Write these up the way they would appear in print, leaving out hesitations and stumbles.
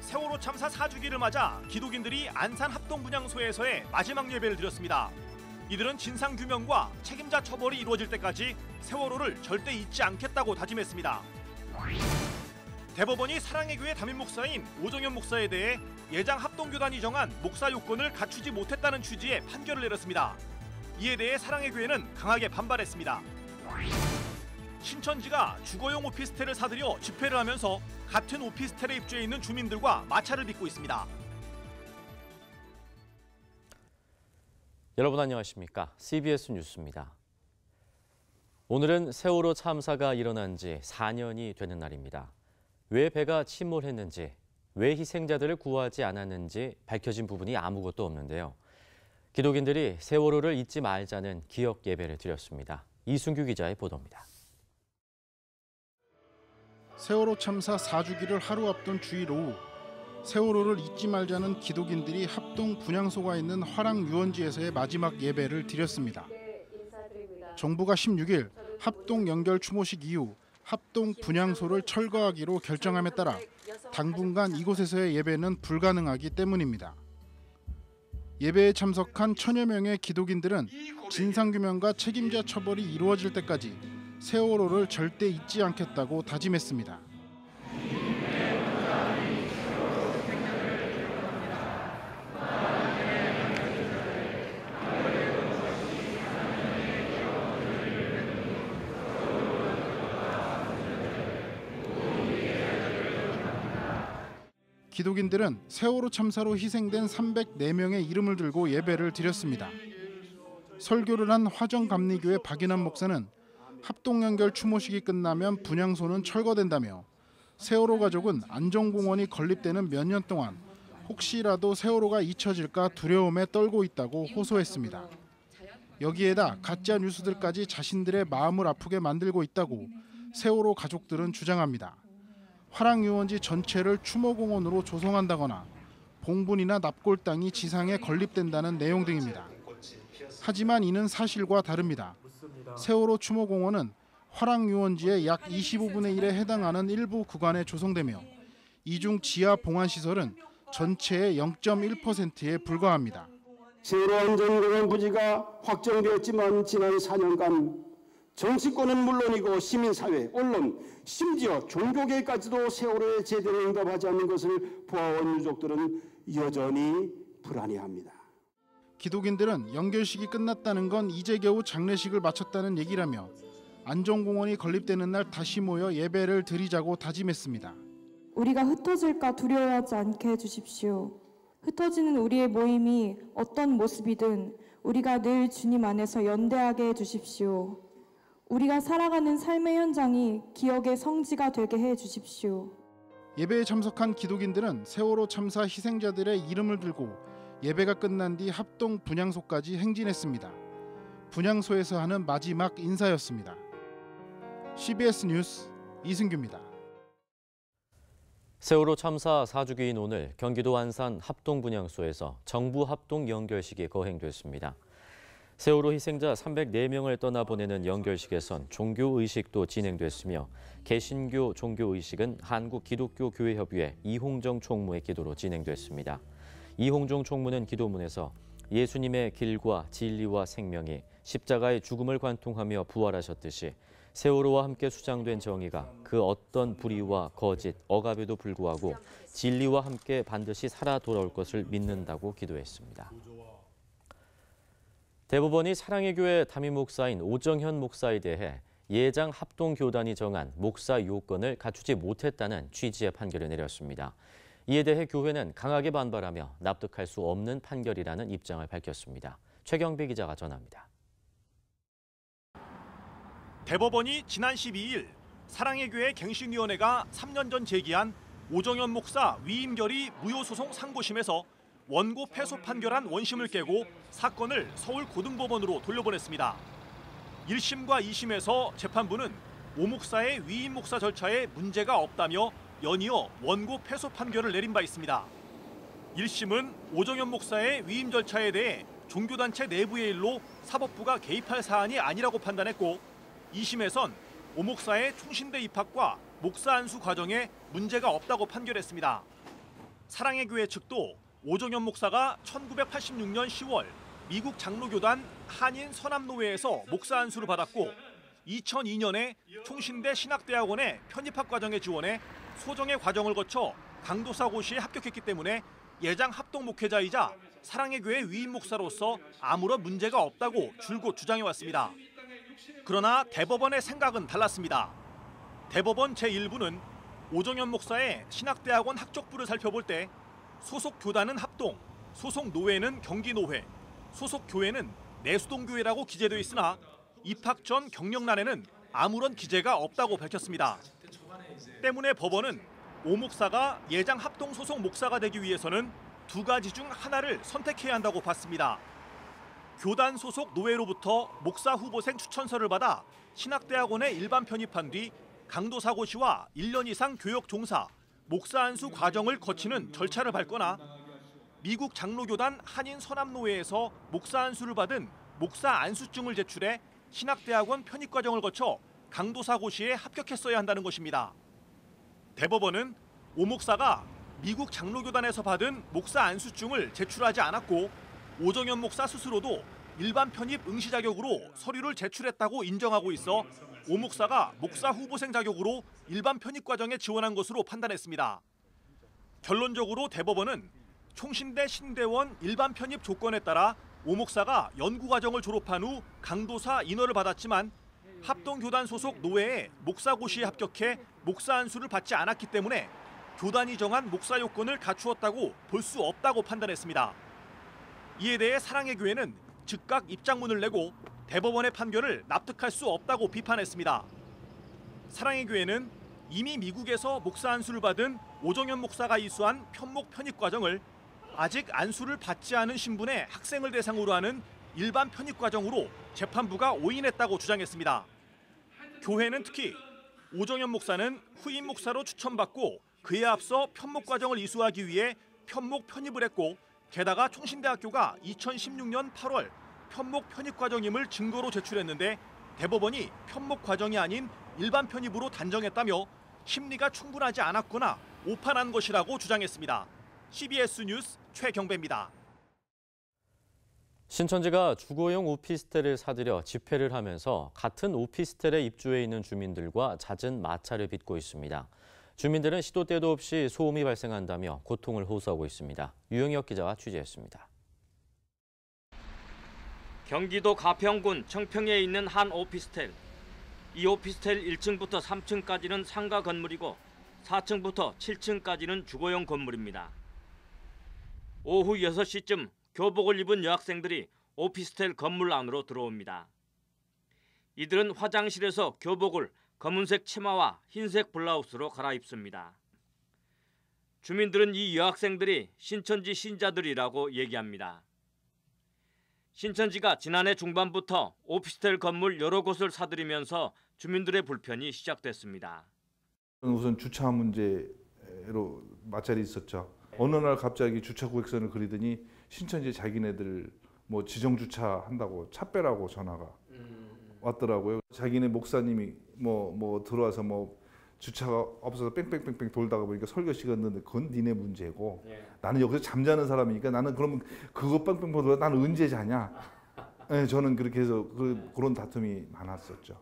세월호 참사 4주기를 맞아 기독인들이 안산 합동분향소에서의 마지막 예배를 드렸습니다. 이들은 진상규명과 책임자 처벌이 이루어질 때까지 세월호를 절대 잊지 않겠다고 다짐했습니다. 대법원이 사랑의 교회 담임 목사인 오정현 목사에 대해 예장 합동교단이 정한 목사 요건을 갖추지 못했다는 취지의 판결을 내렸습니다. 이에 대해 사랑의 교회는 강하게 반발했습니다. 신천지가 주거용 오피스텔을 사들여 집회를 하면서 같은 오피스텔에 입주해 있는 주민들과 마찰을 빚고 있습니다. 여러분 안녕하십니까? CBS 뉴스입니다. 오늘은 세월호 참사가 일어난 지 4년이 되는 날입니다. 왜 배가 침몰했는지, 왜 희생자들을 구하지 않았는지 밝혀진 부분이 아무것도 없는데요. 기독인들이 세월호를 잊지 말자는 기억 예배를 드렸습니다. 이순규 기자의 보도입니다. 세월호 참사 4주기를 하루 앞둔 주일 오후, 세월호를 잊지 말자는 기독인들이 합동 분향소가 있는 화랑 유원지에서의 마지막 예배를 드렸습니다. 정부가 16일 합동 연결 추모식 이후 합동 분향소를 철거하기로 결정함에 따라 당분간 이곳에서의 예배는 불가능하기 때문입니다. 예배에 참석한 1000여 명의 기독인들은 진상규명과 책임자 처벌이 이루어질 때까지 세월호를 절대 잊지 않겠다고 다짐했습니다. 기독인들은 세월호 참사로 희생된 304명의 이름을 들고 예배를 드렸습니다. 설교를 한 화정감리교회 박인환 목사는 합동연결 추모식이 끝나면 분향소는 철거된다며 세월호 가족은 안전공원이 건립되는 몇 년 동안 혹시라도 세월호가 잊혀질까 두려움에 떨고 있다고 호소했습니다. 여기에다 가짜 뉴스들까지 자신들의 마음을 아프게 만들고 있다고 세월호 가족들은 주장합니다. 화랑유원지 전체를 추모공원으로 조성한다거나 봉분이나 납골 땅이 지상에 건립된다는 내용 등입니다. 하지만 이는 사실과 다릅니다. 세월호 추모공원은 화랑유원지의 약 25분의 1에 해당하는 일부 구간에 조성되며 이중 지하 봉안시설은 전체의 0.1%에 불과합니다. 세월호 안전공원 부지가 확정되었지만 지난 4년간 정치권은 물론이고 시민사회, 언론, 심지어 종교계까지도 세월호에 제대로 응답하지 않는 것을 보아온 유족들은 여전히 불안해합니다. 기독인들은 연결식이 끝났다는 건 이제 겨우 장례식을 마쳤다는 얘기라며 안전공원이 건립되는 날 다시 모여 예배를 드리자고 다짐했습니다. 우리가 흩어질까 두려워하지 않게 해주십시오. 흩어지는 우리의 모임이 어떤 모습이든 우리가 늘 주님 안에서 연대하게 해주십시오. 우리가 살아가는 삶의 현장이 기억의 성지가 되게 해주십시오. 예배에 참석한 기독인들은 세월호 참사 희생자들의 이름을 들고 예배가 끝난 뒤 합동 분향소까지 행진했습니다. 분향소에서 하는 마지막 인사였습니다. CBS 뉴스 이승규입니다. 세월호 참사 4주기인 오늘 경기도 안산 합동분향소에서 정부 합동 연결식이 거행됐습니다. 세월호 희생자 304명을 떠나보내는 연결식에선 종교의식도 진행됐으며 개신교 종교의식은 한국기독교교회협의회 이홍정 총무의 기도로 진행됐습니다. 이홍정 총무는 기도문에서 예수님의 길과 진리와 생명이 십자가의 죽음을 관통하며 부활하셨듯이 세월호와 함께 수장된 정의가 그 어떤 불의와 거짓, 억압에도 불구하고 진리와 함께 반드시 살아 돌아올 것을 믿는다고 기도했습니다. 대법원이 사랑의 교회 담임 목사인 오정현 목사에 대해 예장 합동교단이 정한 목사 요건을 갖추지 못했다는 취지의 판결을 내렸습니다. 이에 대해 교회는 강하게 반발하며 납득할 수 없는 판결이라는 입장을 밝혔습니다. 최경배 기자가 전합니다. 대법원이 지난 12일 사랑의 교회 갱신위원회가 3년 전 제기한 오정현 목사 위임 결의 무효소송 상고심에서 원고 패소 판결한 원심을 깨고 사건을 서울고등법원으로 돌려보냈습니다. 1심과 2심에서 재판부는 오 목사의 위임 목사 절차에 문제가 없다며 연이어 원고 패소 판결을 내린 바 있습니다. 1심은 오정현 목사의 위임 절차에 대해 종교단체 내부의 일로 사법부가 개입할 사안이 아니라고 판단했고 2심에선 오 목사의 충신대 입학과 목사 안수 과정에 문제가 없다고 판결했습니다. 사랑의 교회 측도 오정현 목사가 1986년 10월 미국 장로교단 한인 서남노회에서 목사 안수를 받았고 2002년에 총신대 신학대학원의 편입학 과정에 지원해 소정의 과정을 거쳐 강도사고시에 합격했기 때문에 예장 합동 목회자이자 사랑의 교회 위임 목사로서 아무런 문제가 없다고 줄곧 주장해왔습니다. 그러나 대법원의 생각은 달랐습니다. 대법원 제1부는 오정현 목사의 신학대학원 학적부를 살펴볼 때 소속 교단은 합동, 소속 노회는 경기노회, 소속 교회는 내수동교회라고 기재되어 있으나 입학 전 경력란에는 아무런 기재가 없다고 밝혔습니다. 때문에 법원은 오 목사가 예장 합동 소속 목사가 되기 위해서는 두 가지 중 하나를 선택해야 한다고 봤습니다. 교단 소속 노회로부터 목사 후보생 추천서를 받아 신학대학원에 일반 편입한 뒤 강도사고시와 1년 이상 교역 종사, 목사 안수 과정을 거치는 절차를 밟거나 미국 장로교단 한인 서남노회에서 목사 안수를 받은 목사 안수증을 제출해 신학대학원 편입 과정을 거쳐 강도사고시에 합격했어야 한다는 것입니다. 대법원은 오 목사가 미국 장로교단에서 받은 목사 안수증을 제출하지 않았고 오정현 목사 스스로도 일반 편입 응시 자격으로 서류를 제출했다고 인정하고 있어 오 목사가 목사 후보생 자격으로 일반 편입 과정에 지원한 것으로 판단했습니다. 결론적으로 대법원은 총신대 신대원 일반 편입 조건에 따라 오 목사가 연구 과정을 졸업한 후 강도사 인허를 받았지만 합동교단 소속 노회에 목사고시에 합격해 목사 안수를 받지 않았기 때문에 교단이 정한 목사 요건을 갖추었다고 볼 수 없다고 판단했습니다. 이에 대해 사랑의 교회는 즉각 입장문을 내고 대법원의 판결을 납득할 수 없다고 비판했습니다. 사랑의 교회는 이미 미국에서 목사 안수를 받은 오정현 목사가 이수한 편목 편입 과정을 아직 안수를 받지 않은 신분의 학생을 대상으로 하는 일반 편입 과정으로 재판부가 오인했다고 주장했습니다. 교회는 특히 오정현 목사는 후임 목사로 추천받고 그에 앞서 편목 과정을 이수하기 위해 편목 편입을 했고 게다가 총신대학교가 2016년 8월 편목 편입 과정임을 증거로 제출했는데 대법원이 편목 과정이 아닌 일반 편입으로 단정했다며 심리가 충분하지 않았거나 오판한 것이라고 주장했습니다. CBS 뉴스 최경배입니다. 신천지가 주거용 오피스텔을 사들여 집회를 하면서 같은 오피스텔에 입주해 있는 주민들과 잦은 마찰을 빚고 있습니다. 주민들은 시도 때도 없이 소음이 발생한다며 고통을 호소하고 있습니다. 유영혁 기자가 취재했습니다. 경기도 가평군 청평에 있는 한 오피스텔. 이 오피스텔 1층부터 3층까지는 상가 건물이고 4층부터 7층까지는 주거용 건물입니다. 오후 6시쯤 교복을 입은 여학생들이 오피스텔 건물 안으로 들어옵니다. 이들은 화장실에서 교복을 검은색 치마와 흰색 블라우스로 갈아입습니다. 주민들은 이 여학생들이 신천지 신자들이라고 얘기합니다. 신천지가 지난해 중반부터 오피스텔 건물 여러 곳을 사들이면서 주민들의 불편이 시작됐습니다. 우선 주차 문제로 마찰이 있었죠. 어느 날 갑자기 주차 구획선을 그리더니 신천지 자기네들 뭐 지정 주차 한다고 차 빼라고 전화가 왔더라고요. 자기네 목사님이 뭐 들어와서 뭐 주차가 없어서 뺑뺑뺑뺑 돌다가 보니까 설교 시간인데 그건 니네 문제고 나는 여기서 잠자는 사람이니까 나는 그러면 그거 뺑뺑 돌다 나는 언제 자냐. 네, 저는 그렇게 해서 그런 다툼이 많았었죠.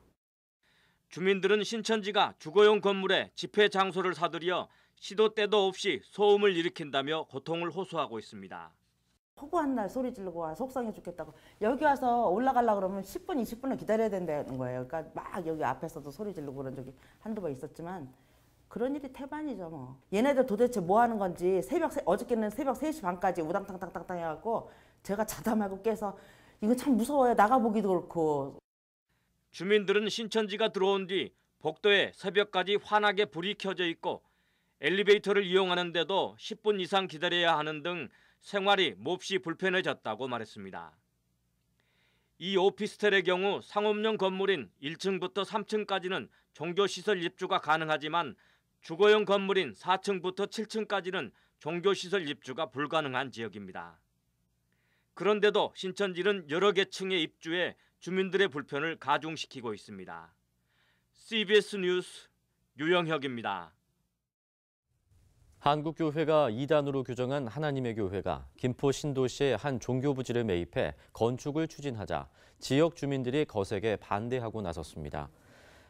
주민들은 신천지가 주거용 건물에 집회 장소를 사들여 시도 때도 없이 소음을 일으킨다며 고통을 호소하고 있습니다. 허구한 날 소리 지르고 와 속상해 죽겠다고 여기 와서 올라가려고 그러면 10분, 20분을 기다려야 된다는 거예요. 그러니까 막 여기 앞에서도 소리 지르고 그런 적이 한두 번 있었지만 그런 일이 태반이죠 뭐. 얘네들 도대체 뭐 하는 건지 어저께는 새벽 3시 반까지 우당탕탕탕탕 해갖고 제가 자다 말고 깨서 이거 참 무서워요. 나가보기도 그렇고. 주민들은 신천지가 들어온 뒤 복도에 새벽까지 환하게 불이 켜져 있고 엘리베이터를 이용하는데도 10분 이상 기다려야 하는 등 생활이 몹시 불편해졌다고 말했습니다. 이 오피스텔의 경우 상업용 건물인 1층부터 3층까지는 종교시설 입주가 가능하지만 주거용 건물인 4층부터 7층까지는 종교시설 입주가 불가능한 지역입니다. 그런데도 신천지는 여러 계층에 입주해 주민들의 불편을 가중시키고 있습니다. CBS 뉴스 유영혁입니다. 한국교회가 이단으로 규정한 하나님의 교회가 김포 신도시의 한 종교부지를 매입해 건축을 추진하자 지역 주민들이 거세게 반대하고 나섰습니다.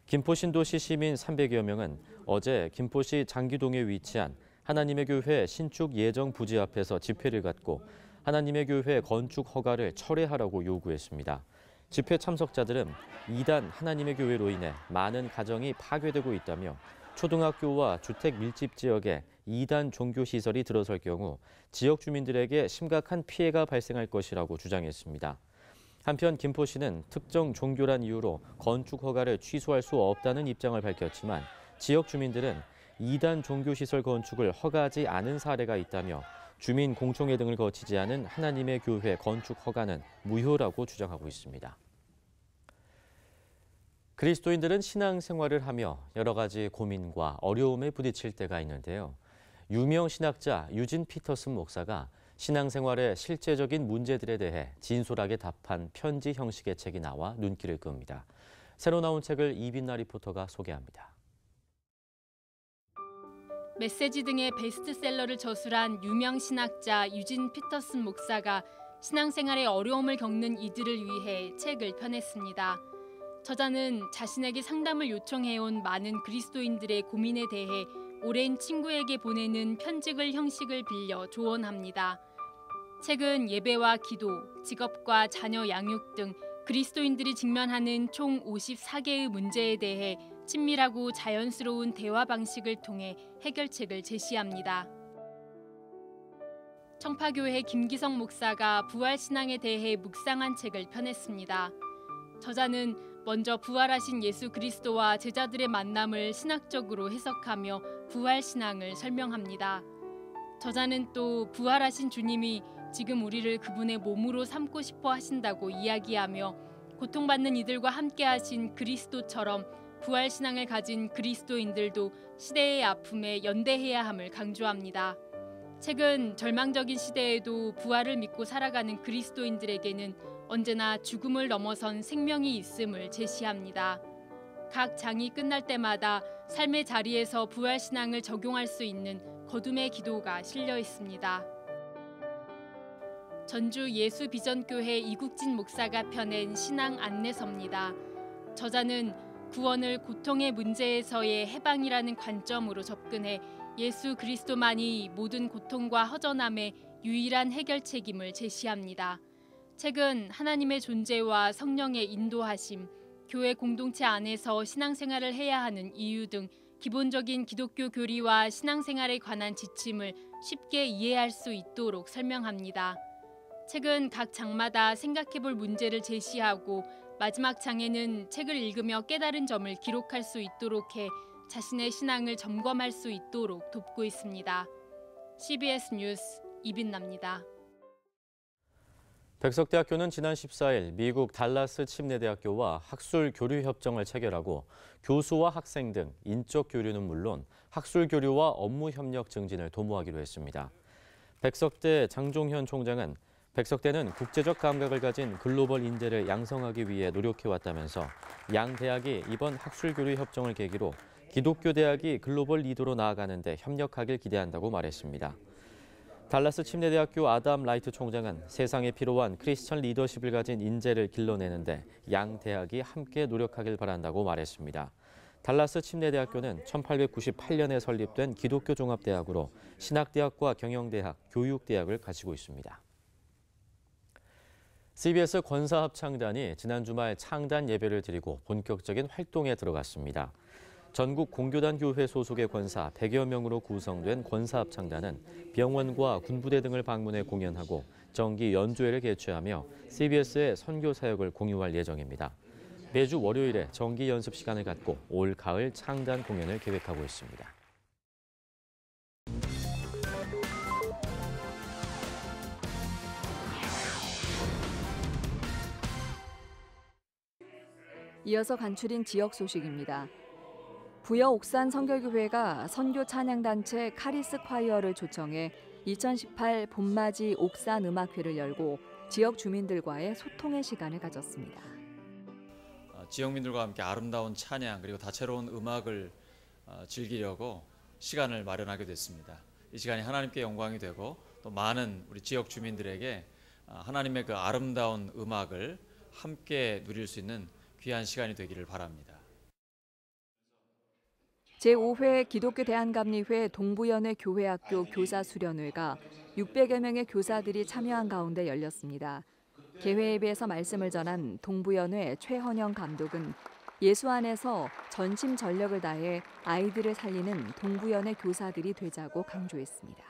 김포 신도시 시민 300여 명은 어제 김포시 장기동에 위치한 하나님의 교회 신축 예정 부지 앞에서 집회를 갖고 하나님의 교회 건축 허가를 철회하라고 요구했습니다. 집회 참석자들은 이단 하나님의 교회로 인해 많은 가정이 파괴되고 있다며 초등학교와 주택 밀집 지역에 이단 종교시설이 들어설 경우 지역 주민들에게 심각한 피해가 발생할 것이라고 주장했습니다. 한편 김포시는 특정 종교란 이유로 건축 허가를 취소할 수 없다는 입장을 밝혔지만 지역 주민들은 이단 종교시설 건축을 허가하지 않은 사례가 있다며 주민 공청회 등을 거치지 않은 하나님의 교회 건축 허가는 무효라고 주장하고 있습니다. 그리스도인들은 신앙생활을 하며 여러 가지 고민과 어려움에 부딪힐 때가 있는데요. 유명 신학자 유진 피터슨 목사가 신앙생활의 실제적인 문제들에 대해 진솔하게 답한 편지 형식의 책이 나와 눈길을 끕니다. 새로 나온 책을 이빈나 리포터가 소개합니다. 메시지 등의 베스트셀러를 저술한 유명 신학자 유진 피터슨 목사가 신앙생활의 어려움을 겪는 이들을 위해 책을 펴냈습니다. 저자는 자신에게 상담을 요청해온 많은 그리스도인들의 고민에 대해 오랜 친구에게 보내는 편지글 형식을 빌려 조언합니다. 책은 예배와 기도, 직업과 자녀 양육 등 그리스도인들이 직면하는 총 54개의 문제에 대해 친밀하고 자연스러운 대화 방식을 통해 해결책을 제시합니다. 청파교회 김기성 목사가 부활신앙에 대해 묵상한 책을 펴냈습니다. 저자는 먼저 부활하신 예수 그리스도와 제자들의 만남을 신학적으로 해석하며 부활신앙을 설명합니다. 저자는 또 부활하신 주님이 지금 우리를 그분의 몸으로 삼고 싶어 하신다고 이야기하며 고통받는 이들과 함께하신 그리스도처럼 부활신앙을 가진 그리스도인들도 시대의 아픔에 연대해야 함을 강조합니다. 책은 절망적인 시대에도 부활을 믿고 살아가는 그리스도인들에게는 언제나 죽음을 넘어선 생명이 있음을 제시합니다. 각 장이 끝날 때마다 삶의 자리에서 부활신앙을 적용할 수 있는 거둠의 기도가 실려 있습니다. 전주 예수비전교회 이국진 목사가 펴낸 신앙 안내서입니다. 저자는 구원을 고통의 문제에서의 해방이라는 관점으로 접근해 예수 그리스도만이 모든 고통과 허전함의 유일한 해결책임을 제시합니다. 책은 하나님의 존재와 성령의 인도하심, 교회 공동체 안에서 신앙생활을 해야 하는 이유 등 기본적인 기독교 교리와 신앙생활에 관한 지침을 쉽게 이해할 수 있도록 설명합니다. 책은 각 장마다 생각해볼 문제를 제시하고 마지막 장에는 책을 읽으며 깨달은 점을 기록할 수 있도록 해 자신의 신앙을 점검할 수 있도록 돕고 있습니다. CBS 뉴스 이빈나입니다. 백석대학교는 지난 14일 미국 달라스 침례대학교와 학술 교류 협정을 체결하고 교수와 학생 등 인적 교류는 물론 학술 교류와 업무 협력 증진을 도모하기로 했습니다. 백석대 장종현 총장은 백석대는 국제적 감각을 가진 글로벌 인재를 양성하기 위해 노력해왔다면서 양 대학이 이번 학술 교류 협정을 계기로 기독교 대학이 글로벌 리더로 나아가는 데 협력하길 기대한다고 말했습니다. 달라스 침례대학교 아담 라이트 총장은 세상에 필요한 크리스천 리더십을 가진 인재를 길러내는데 양 대학이 함께 노력하길 바란다고 말했습니다. 달라스 침례대학교는 1898년에 설립된 기독교 종합대학으로 신학대학과 경영대학, 교육대학을 가지고 있습니다. CBS 권사합창단이 지난 주말 창단 예배를 드리고 본격적인 활동에 들어갔습니다. 전국 공교단 교회 소속의 권사 100여 명으로 구성된 권사합창단은 병원과 군부대 등을 방문해 공연하고 정기 연주회를 개최하며 CBS의 선교 사역을 공유할 예정입니다. 매주 월요일에 정기 연습 시간을 갖고 올 가을 창단 공연을 계획하고 있습니다. 이어서 간추린 지역 소식입니다. 부여 옥산 성결교회가 선교 찬양단체 카리스 콰이어를 초청해 2018 봄맞이 옥산 음악회를 열고 지역 주민들과의 소통의 시간을 가졌습니다. 지역민들과 함께 아름다운 찬양 그리고 다채로운 음악을 즐기려고 시간을 마련하게 됐습니다. 이 시간이 하나님께 영광이 되고 또 많은 우리 지역 주민들에게 하나님의 그 아름다운 음악을 함께 누릴 수 있는 귀한 시간이 되기를 바랍니다. 제5회 기독교 대한감리회 동부연회 교회학교 교사수련회가 600여 명의 교사들이 참여한 가운데 열렸습니다. 개회 예배에서 말씀을 전한 동부연회 최헌영 감독은 예수 안에서 전심전력을 다해 아이들을 살리는 동부연회 교사들이 되자고 강조했습니다.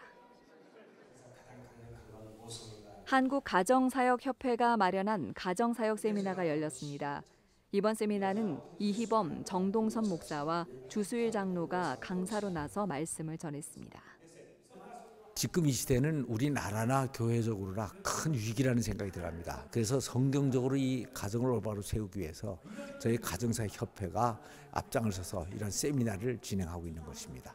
한국가정사역협회가 마련한 가정사역 세미나가 열렸습니다. 이번 세미나는 이희범, 정동선 목사와 주수일 장로가 강사로 나서 말씀을 전했습니다. 지금 이 시대는 우리나라나 교회적으로나 큰 위기라는 생각이 들어갑니다. 그래서 성경적으로 이 가정을 올바로 세우기 위해서 저희 가정사역협회가 앞장을 서서 이런 세미나를 진행하고 있는 것입니다.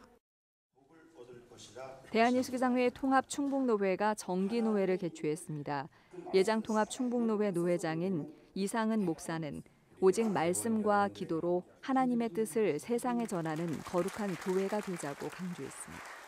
대한예수기상회 통합충북노회가 정기노회를 개최했습니다. 예장통합충북노회 노회장인 이상은 목사는 오직 말씀과 기도로 하나님의 뜻을 세상에 전하는 거룩한 교회가 되자고 강조했습니다.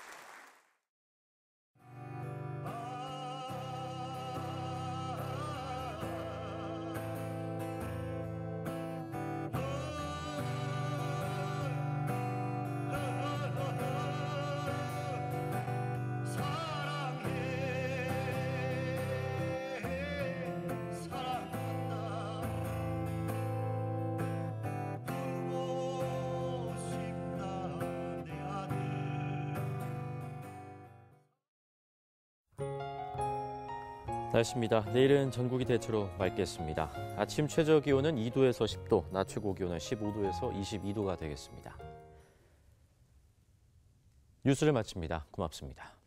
날씨입니다. 내일은 전국이 대체로 맑겠습니다. 아침 최저 기온은 2도에서 10도, 낮 최고 기온은 15도에서 22도가 되겠습니다. 뉴스를 마칩니다. 고맙습니다.